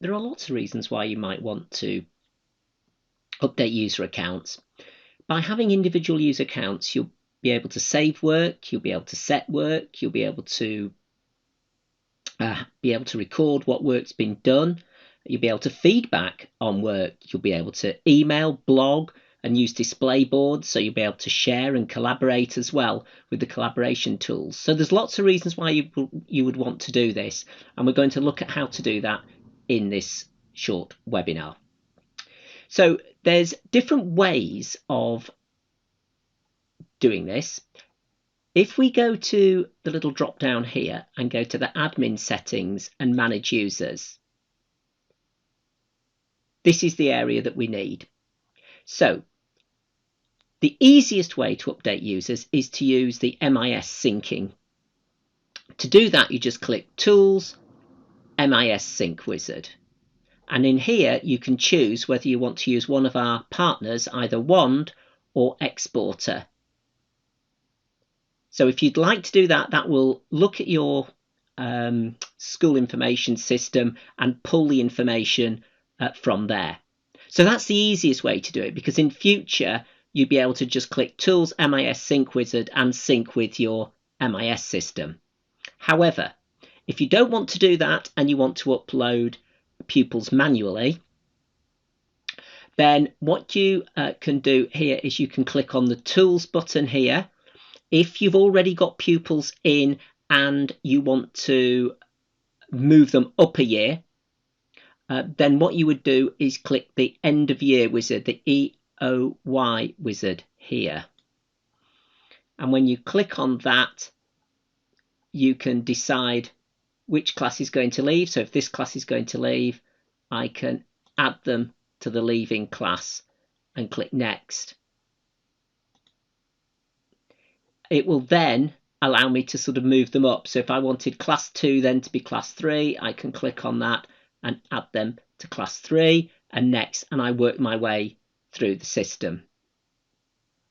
there are lots of reasons why you might want to update user accounts. By having individual user accounts, you'll be able to save work, you'll be able to set work, you'll be able to record what work's been done, you'll be able to feedback on work, you'll be able to email, blog, and use display boards, so you'll be able to share and collaborate as well with the collaboration tools. So there's lots of reasons why you would want to do this, and we're going to look at how to do that in this short webinar. So there's different ways of doing this. If we go to the little drop down here and go to the admin settings and manage users, this is the area that we need. So the easiest way to update users is to use the MIS syncing. To do that, you just click Tools, MIS Sync Wizard. And in here, you can choose whether you want to use one of our partners, either Wand or Exporter. So if you'd like to do that, that will look at your school information system and pull the information from there. So that's the easiest way to do it, because in future, you'd be able to just click Tools, MIS Sync Wizard and sync with your MIS system. However, if you don't want to do that and you want to upload pupils manually, then what you can do here is you can click on the Tools button here. If you've already got pupils in and you want to move them up a year, then what you would do is click the End of Year wizard, the EOY wizard here. And when you click on that, you can decide which class is going to leave. So if this class is going to leave, I can add them to the leaving class and click Next. It will then allow me to sort of move them up. So if I wanted class 2 then to be class 3, I can click on that and add them to class 3 and next, and I work my way through the system.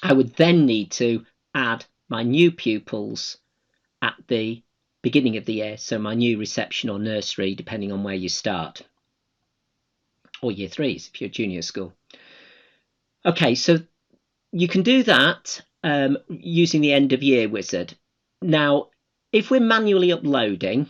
I would then need to add my new pupils at the beginning of the year, so my new reception or nursery, depending on where you start, or year 3s if you're junior school. Okay, so you can do that using the End of Year wizard. Now, if we're manually uploading,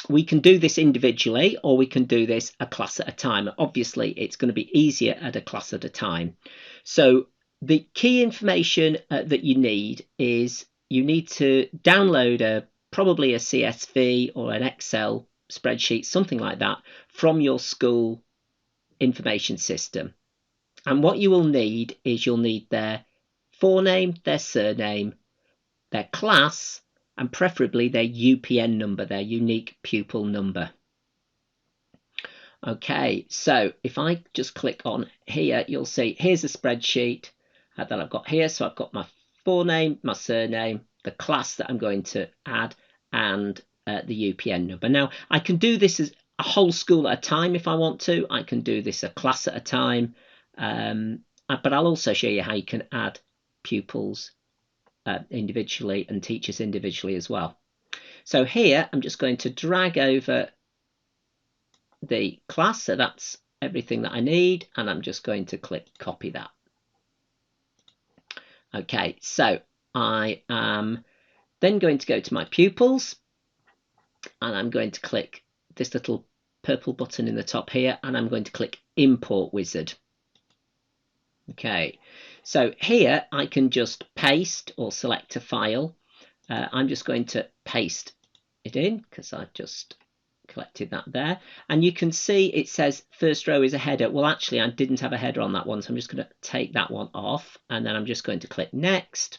we can do this individually, or we can do this a class at a time. Obviously, it's going to be easier at a class at a time. So the key information that you need is you need to download probably a CSV or an Excel spreadsheet, something like that, from your school information system. And what you will need is you'll need their forename, their surname, their class, and preferably their UPN number, their unique pupil number. Okay, so if I just click on here, you'll see here's a spreadsheet that I've got here. So I've got my forename, my surname, the class that I'm going to add, and the UPN number. Now, I can do this as a whole school at a time if I want to. I can do this a class at a time, but I'll also show you how you can add pupils individually and teachers individually as well. So here I'm just going to drag over the class, so that's everything that I need, and I'm just going to click copy that. Okay, so I am then going to go to my pupils, and I'm going to click this little purple button in the top here, and I'm going to click Import Wizard. Okay, so here I can just paste or select a file. I'm just going to paste it in because I've just collected that there. And you can see it says first row is a header. Well, actually, I didn't have a header on that one, so I'm just going to take that one off. And then I'm just going to click Next.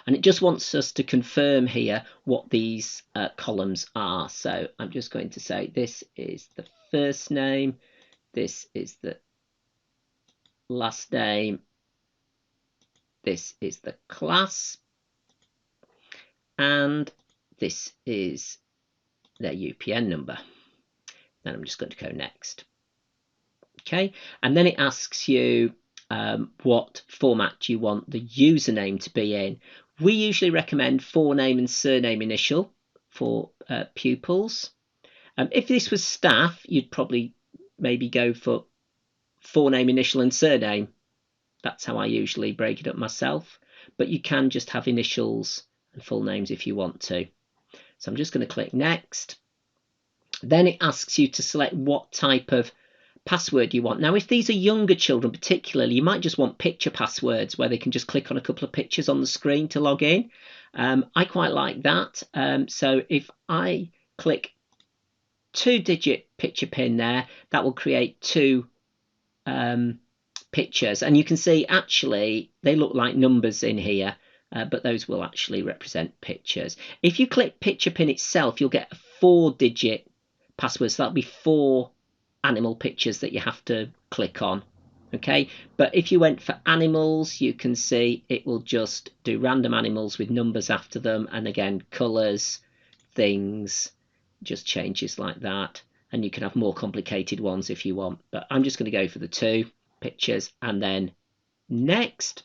And it just wants us to confirm here what these columns are. So I'm just going to say this is the first name, this is the last name, this is the class, and this is their UPN number. Then I'm just going to go Next. Okay, and then it asks you what format you want the username to be in. We usually recommend forename and surname initial for pupils. If this was staff, you'd probably maybe go for forename, initial and surname. That's how I usually break it up myself, but you can just have initials and full names if you want to. So I'm just going to click next. Then it asks you to select what type of password you want. Now, if these are younger children particularly, you might just want picture passwords where they can just click on a couple of pictures on the screen to log in. I quite like that. So if I click 2-digit picture pin there, that will create 2 pictures, and you can see actually they look like numbers in here, but those will actually represent pictures. If you click picture pin itself, you'll get a 4-digit password, so that'll be 4 animal pictures that you have to click on. Okay, but if you went for animals, you can see it will just do random animals with numbers after them, and again colors, things, just changes like that. And you can have more complicated ones if you want, but I'm just going to go for the 2 pictures and then next.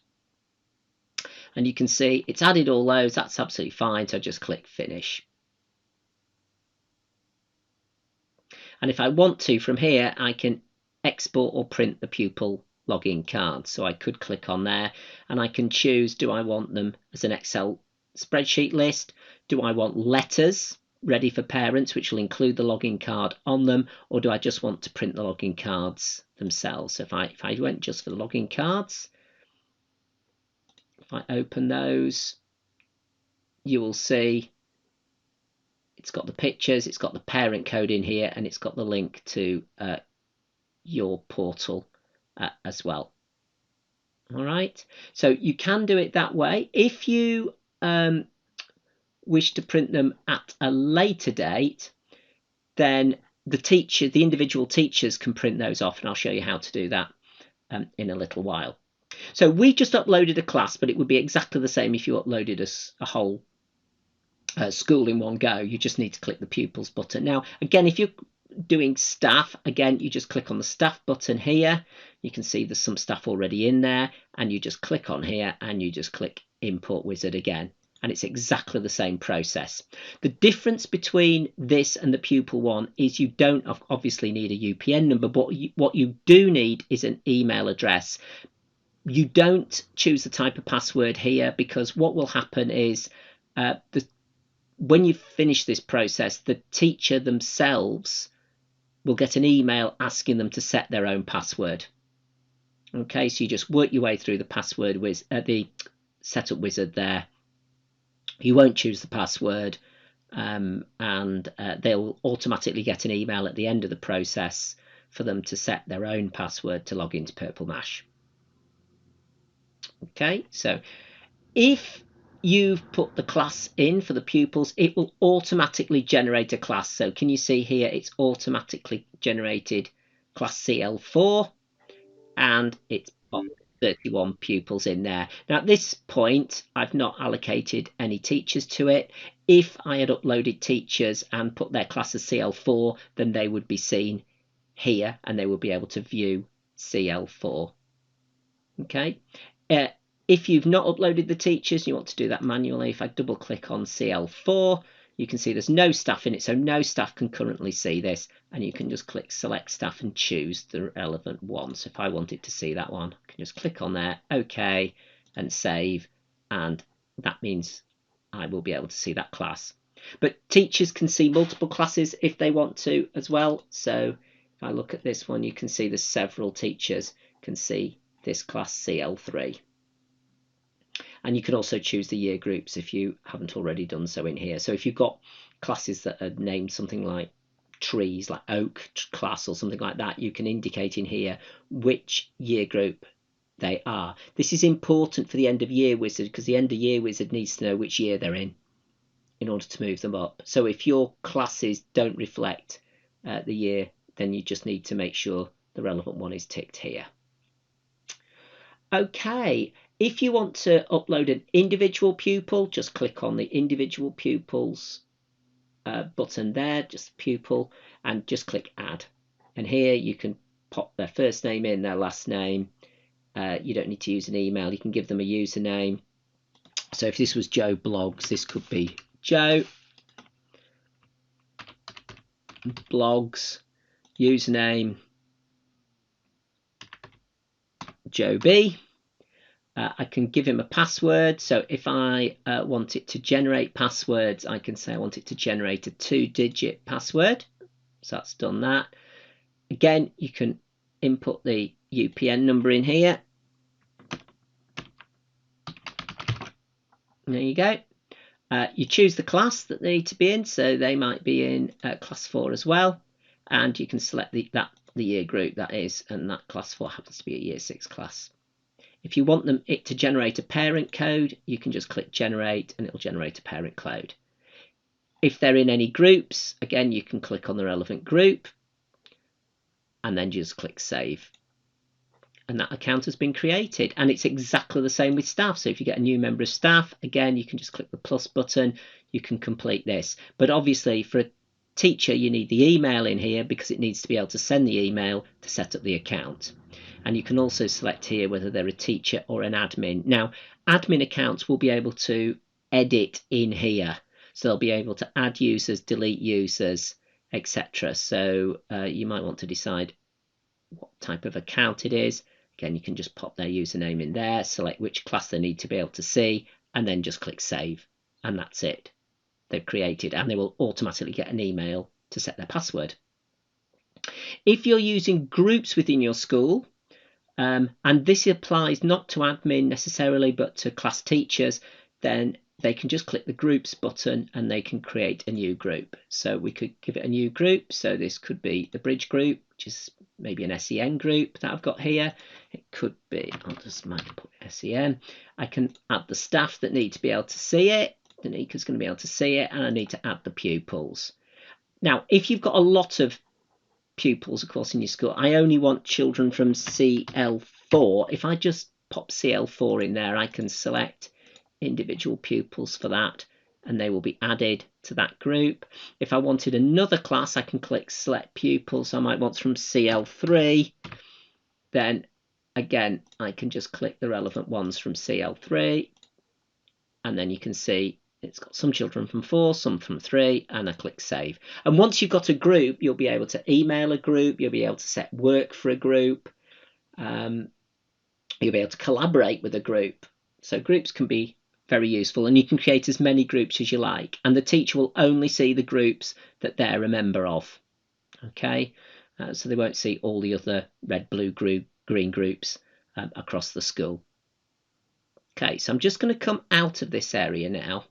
And you can see it's added all those. That's absolutely fine. So just click finish. And if I want to, from here, I can export or print the pupil login card. So I could click on there and I can choose, do I want them as an Excel spreadsheet list? Do I want letters ready for parents, which will include the login card on them, or do I just want to print the login cards themselves? So if I went just for the login cards, if I open those, you will see it's got the pictures, it's got the parent code in here, and it's got the link to your portal as well. All right, so you can do it that way. If you wish to print them at a later date, then the individual teachers can print those off, and I'll show you how to do that in a little while. So we just uploaded a class, but it would be exactly the same if you uploaded a whole school in one go. You just need to click the Pupils button. Now, again, if you're doing staff, again, you just click on the staff button here. You can see there's some staff already in there, and you just click on here and you just click Import Wizard again. And it's exactly the same process. The difference between this and the Pupil one is you don't obviously need a UPN number, but what you do need is an email address. You don't choose the type of password here, because what will happen is when you finish this process, the teacher themselves will get an email asking them to set their own password. Okay, so you just work your way through the password the setup wizard there. You won't choose the password, and they'll automatically get an email at the end of the process for them to set their own password to log into Purple Mash. Okay, so if you've put the class in for the pupils, it will automatically generate a class. So can you see here, it's automatically generated class CL4, and it's got 31 pupils in there. Now at this point, I've not allocated any teachers to it. If I had uploaded teachers and put their class as CL4, then they would be seen here and they would be able to view CL4. Okay. If you've not uploaded the teachers, you want to do that manually. If I double click on CL4, you can see there's no staff in it, so no staff can currently see this, and you can just click select staff and choose the relevant one. So if I wanted to see that one, I can just click on there, OK, and save, and that means I will be able to see that class. But teachers can see multiple classes if they want to as well. So if I look at this one, you can see there's several teachers can see this class CL3. And you can also choose the year groups if you haven't already done so in here. So if you've got classes that are named something like trees, like oak class or something like that, you can indicate in here which year group they are. This is important for the end of year wizard, because the end of year wizard needs to know which year they're in order to move them up. So if your classes don't reflect the year, then you just need to make sure the relevant one is ticked here. Okay, if you want to upload an individual pupil, just click on the individual pupils button there, just pupil, and just click add. And here you can pop their first name in, their last name. You don't need to use an email. You can give them a username. So if this was Joe Blogs, this could be Joe. blogs, username Joe B. I can give him a password. So if I want it to generate passwords, I can say I want it to generate a 2-digit password. So that's done that. Again, you can input the UPN number in here. There you go. You choose the class that they need to be in. So they might be in class 4 as well. And you can select the year group that is, and that class 4 happens to be a year 6 class. If you want it to generate a parent code, you can just click generate and it'll generate a parent code. If they're in any groups, again, you can click on the relevant group and then just click save. And that account has been created. And it's exactly the same with staff. So if you get a new member of staff, again, you can just click the plus button. You can complete this. But obviously for a teacher, you need the email in here because it needs to be able to send the email to set up the account. And you can also select here whether they're a teacher or an admin. Now, admin accounts will be able to edit in here. So they'll be able to add users, delete users, etc. So you might want to decide what type of account it is. Again, you can just pop their username in there, select which class they need to be able to see, and then just click save. And that's it. They've created, and they will automatically get an email to set their password. If you're using groups within your school, and this applies not to admin necessarily, but to class teachers, then they can just click the groups button and they can create a new group. So we could give it a new group. So this could be the bridge group, which is maybe an SEN group that I've got here. It could be, I'll just put SEN. I can add the staff that need to be able to see it. Danica's going to be able to see it, and I need to add the pupils. Now, if you've got a lot of pupils, of course, in your school, I only want children from CL4. If I just pop CL4 in there, I can select individual pupils for that, and they will be added to that group. If I wanted another class, I can click select pupils. I might want from CL3. Then again, I can just click the relevant ones from CL3, and then you can see it's got some children from 4, some from 3, and I click save. And once you've got a group, you'll be able to email a group, you'll be able to set work for a group, you'll be able to collaborate with a group. So groups can be very useful, and you can create as many groups as you like, and the teacher will only see the groups that they're a member of. Okay, so they won't see all the other red, blue, green groups across the school. Okay, so I'm just going to come out of this area now.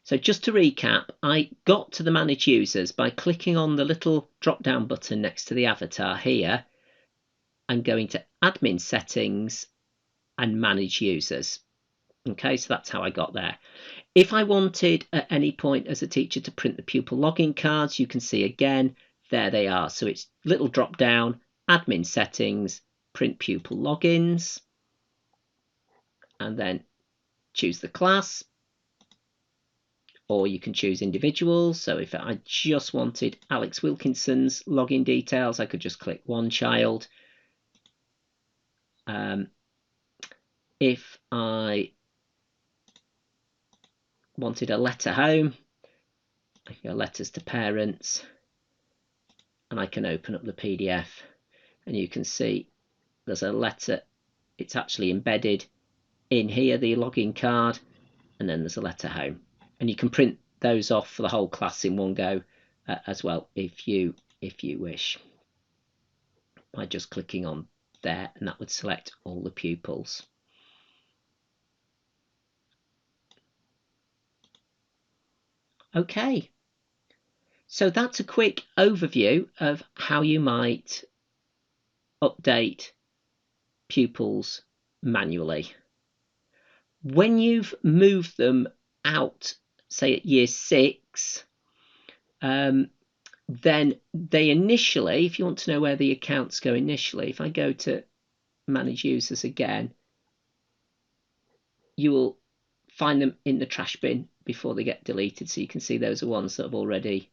So just to recap, I got to the manage users by clicking on the little drop down button next to the avatar here and going to admin settings and manage users. Okay, so that's how I got there. If I wanted at any point as a teacher to print the pupil login cards, you can see again, there they are. So it's little drop down, admin settings, print pupil logins, and then choose the class. Or you can choose individuals. So if I just wanted Alex Wilkinson's login details, I could just click one child. If I wanted a letter home, I can go letters to parents, and I can open up the PDF, and you can see there's a letter. It's actually embedded in here, the login card, and then there's a letter home. And you can print those off for the whole class in one go as well if you wish, by just clicking on there, and that would select all the pupils. Okay, so that's a quick overview of how you might update pupils manually. When you've moved them out, say at year 6, then they initially, if you want to know where the accounts go initially, if I go to manage users again, you will find them in the trash bin before they get deleted. So you can see those are ones that have already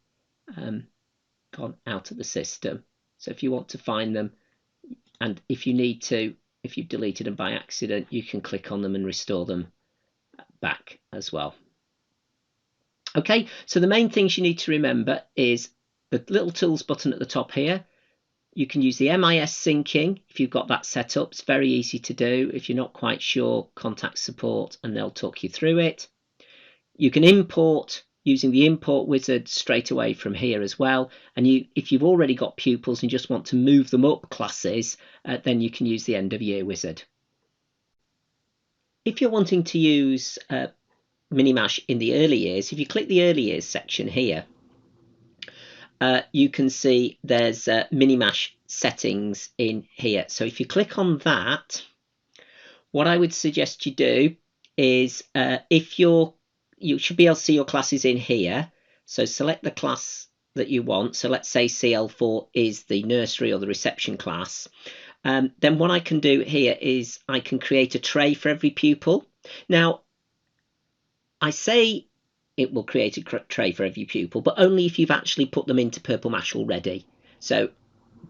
gone out of the system. So if you want to find them, and if you need to, if you've deleted them by accident, you can click on them and restore them back as well. Okay, so the main things you need to remember is the little tools button at the top here. You can use the MIS syncing if you've got that set up. It's very easy to do. If you're not quite sure, contact support and they'll talk you through it. You can import using the import wizard straight away from here as well. And if you've already got pupils and just want to move them up classes, then you can use the end of year wizard. If you're wanting to use Minimash in the early years, if you click the early years section here, you can see there's Minimash settings in here. So if you click on that, what I would suggest you do is if you should be able to see your classes in here. So select the class that you want. So let's say CL4 is the nursery or the reception class. Then what I can do here is I can create a tray for every pupil. Now, I say it will create a tray for every pupil, but only if you've actually put them into Purple Mash already. So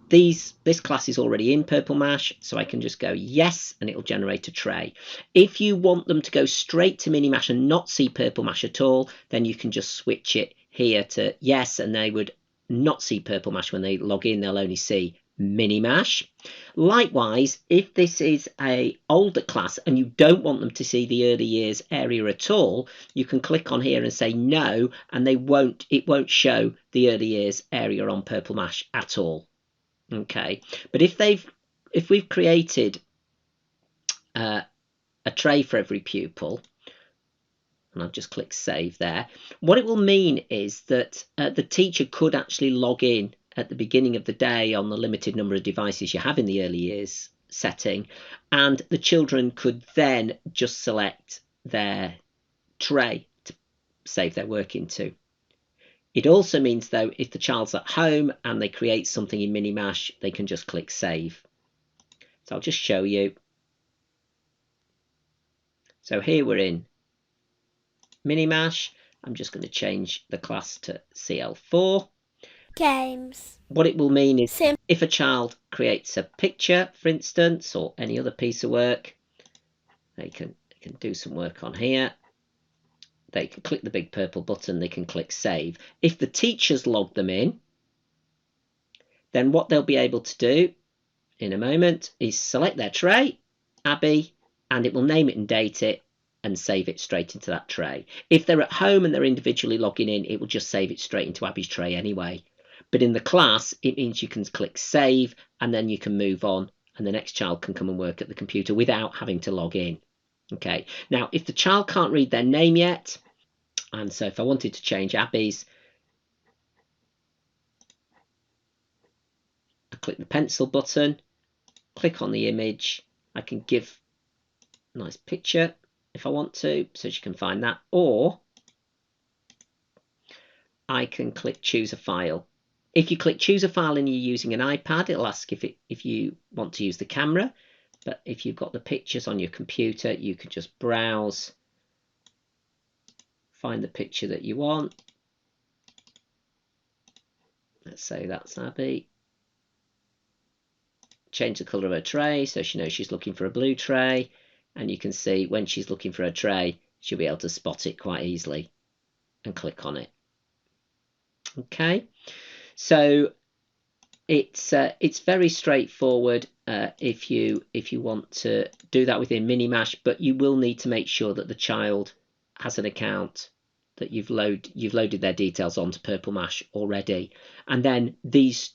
this class is already in Purple Mash, so I can just go yes, and it'll generate a tray. If you want them to go straight to Minimash and not see Purple Mash at all, then you can just switch it here to yes, and they would not see Purple Mash when they log in. They'll only see Minimash. Likewise, if this is a older class and you don't want them to see the early years area at all, you can click on here and say no, and it won't show the early years area on Purple Mash at all. Okay, but if we've created a tray for every pupil, and I've just clicked save there, what it will mean is that the teacher could actually log in at the beginning of the day on the limited number of devices you have in the early years setting, and the children could then just select their tray to save their work into. It also means, though, if the child's at home and they create something in Minimash, they can just click save. So I'll just show you. So here we're in Minimash. I'm just going to change the class to CL4. Games. What it will mean is if a child creates a picture, for instance, or any other piece of work, they can do some work on here. They can click the big purple button, they can click save. If the teachers log them in, then what they'll be able to do in a moment is select their tray, Abby, and it will name it and date it and save it straight into that tray. If they're at home and they're individually logging in, it will just save it straight into Abby's tray anyway. But in the class, it means you can click save and then you can move on and the next child can come and work at the computer without having to log in. Okay, now if the child can't read their name yet, and so if I wanted to change Abby's, I click the pencil button, click on the image, I can give a nice picture if I want to, so she can find that, or I can click choose a file. If you click choose a file and you're using an iPad, it'll ask if you want to use the camera, but if you've got the pictures on your computer, you can just browse, find the picture that you want. Let's say that's Abby. Change the colour of her tray so she knows she's looking for a blue tray, and you can see when she's looking for a tray, she'll be able to spot it quite easily and click on it. Okay, so it's very straightforward if you want to do that within Minimash, but you will need to make sure that the child has an account, that you've loaded their details onto Purple Mash already, and then this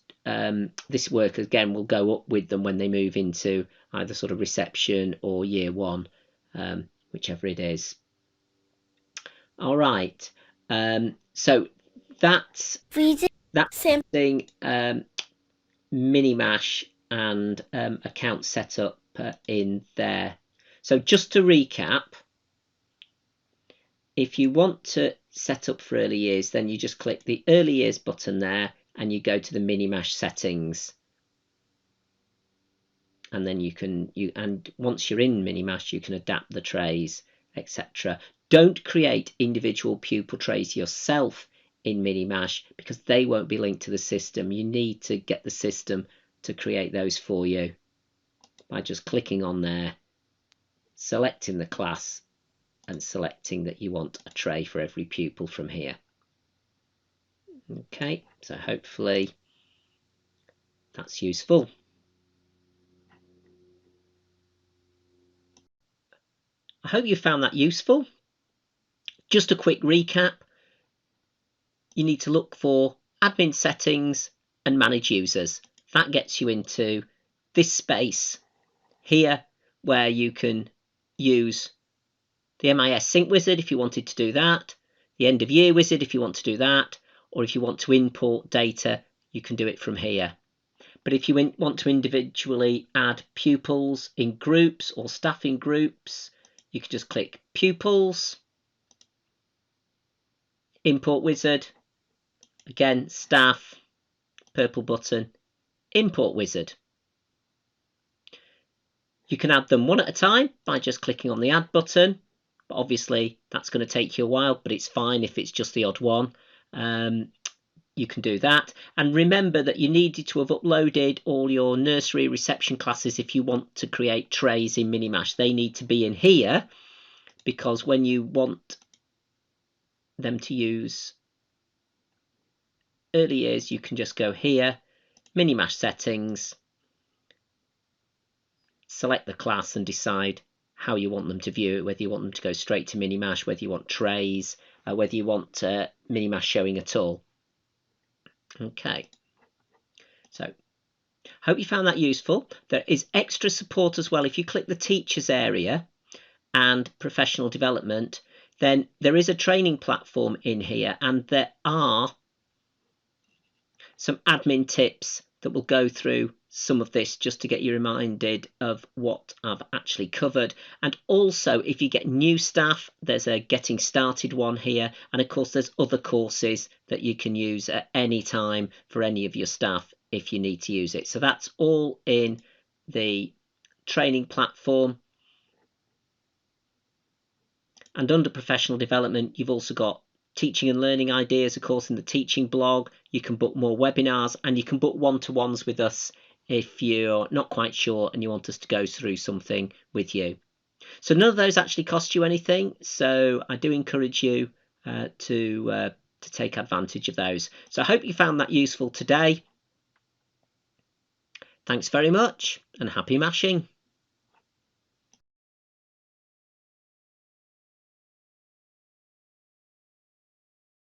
work again will go up with them when they move into either sort of reception or year one, whichever it is. All right, so that's something Minimash and account setup in there. So just to recap, if you want to set up for early years, then you just click the early years button there and you go to the Minimash settings, and then and once you're in Minimash, you can adapt the trays, etc. Don't create individual pupil trays yourself in Minimash because they won't be linked to the system. You need to get the system to create those for you by just clicking on there, selecting the class, and selecting that you want a tray for every pupil from here. Okay, so hopefully that's useful. I hope you found that useful. Just a quick recap. You need to look for admin settings and manage users. That gets you into this space here where you can use the MIS Sync Wizard if you wanted to do that, the End of Year Wizard if you want to do that, or if you want to import data, you can do it from here. But if you want to individually add pupils in groups or staff in groups, you can just click Pupils, Import Wizard, again, Staff, purple button, Import Wizard. You can add them one at a time by just clicking on the Add button, but obviously that's going to take you a while, but it's fine if it's just the odd one. You can do that. And remember that you needed to have uploaded all your nursery reception classes if you want to create trays in Minimash. They need to be in here because when you want them to use early years, you can just go here, Minimash settings, select the class and decide how you want them to view it, whether you want them to go straight to Minimash, whether you want trays, whether you want Minimash showing at all. Okay, so hope you found that useful. There is extra support as well. If you click the teachers area and professional development, then there is a training platform in here and there are some admin tips that will go through some of this just to get you reminded of what I've actually covered. And also, if you get new staff, there's a getting started one here. And of course, there's other courses that you can use at any time for any of your staff if you need to use it. So that's all in the training platform. And under professional development, you've also got teaching and learning ideas, of course, in the teaching blog. You can book more webinars and you can book one-to-ones with us if you're not quite sure and you want us to go through something with you. So none of those actually cost you anything. So I do encourage you to take advantage of those. So I hope you found that useful today. Thanks very much and happy mashing.